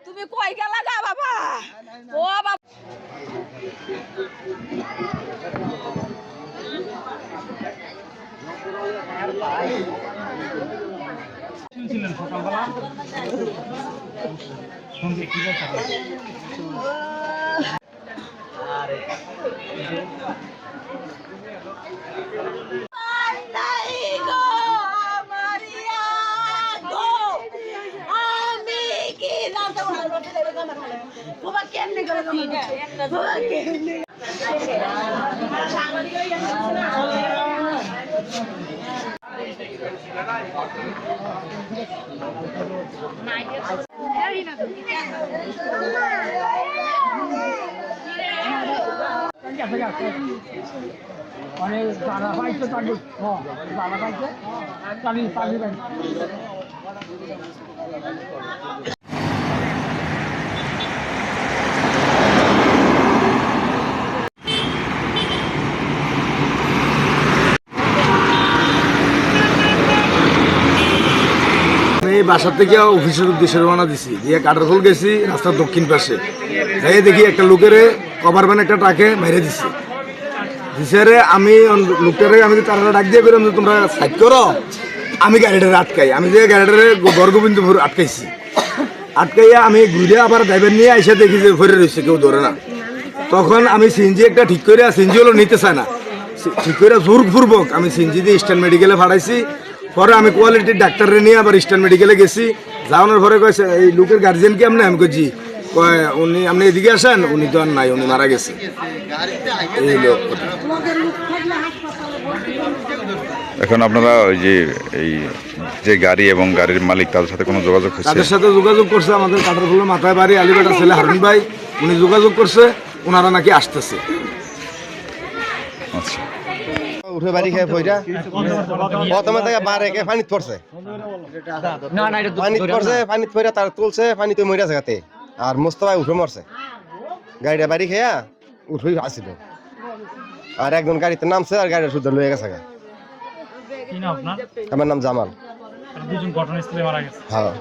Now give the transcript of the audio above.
তুমি কই গেলা গা বাবা? ও বাবা ছিলেন সকালবেলা সঙ্গে কি অনেক জানা পাইছে তাকে জানা পাইছে চালিয়ে চালিয়ে বাসা থেকে অফিসের উদ্দেশ্যে রওনা দিছি দিয়ে কাটারফুল গেছি রাস্তার দক্ষিণ পাশে যাই দেখি একটা লোকের কভার ভ্যান একটা ট্রাকে মেরে দিচ্ছে দিছে আমি লোকটারে আমি তারা ডাক দিয়ে বেরোম যে তোমরা সাইড করো আমি গাড়িটারে আটকাই আমি যে গাড়িটারে গড়গোবিন্দপুর আটকাইছি আটকাইয়া আমি ঘুরে আবার ড্রাইভার নিয়ে এসে দেখি যে ভরে রয়েছে কেউ ধরে না তখন আমি সিএনজি একটা ঠিক করে সিএনজি হলো নিতে চায় না ঠিক করে জোরপূর্বক আমি সিএনজি দিয়ে ইস্টার্ন মেডিকেলে পাঠাইছি পরে আমি কোয়ালিটির ডাক্তারে নিয়ে আবার ইস্টার্ন মেডিকেলে গেছি যাওয়ানোর পরে কয়েছে এই লোকের গার্জিয়ান কি আপনি আমি কইছি কয় উনি আপনি এদিকে আসেন উনি তো আর নাই উনি মারা গেছে এই লোক এখন আপনারা ওই যে এই যে গাড়ি এবং গাড়ির মালিক তাদের সাথে কোনো যোগাযোগ হচ্ছে? তাদের সাথে যোগাযোগ করছে আমাদের কাটারফুলের মাথায় বাড়ি আলিবাটার ছেলে হারুন ভাই উনি যোগাযোগ করছে ওনারা নাকি আসতেছে। আচ্ছা উঠে বাড়ি খেয়ে পয়রা প্রথমে থেকে বার একে পানিত পড়ছে পানিত পড়ে তার তুলছে পানিতে মরে জায়গাতে আর মোস্তফা উঠে মরছে গাড়িটা বাড়ি খেয়া উঠে আসিল আর একজন গাড়িতে নামছে আর গাড়িটা শুদ্ধ লয়ে গেছে। আমার নাম জামাল। দুজন ঘটনাস্থলে মারা গেছে। হ্যাঁ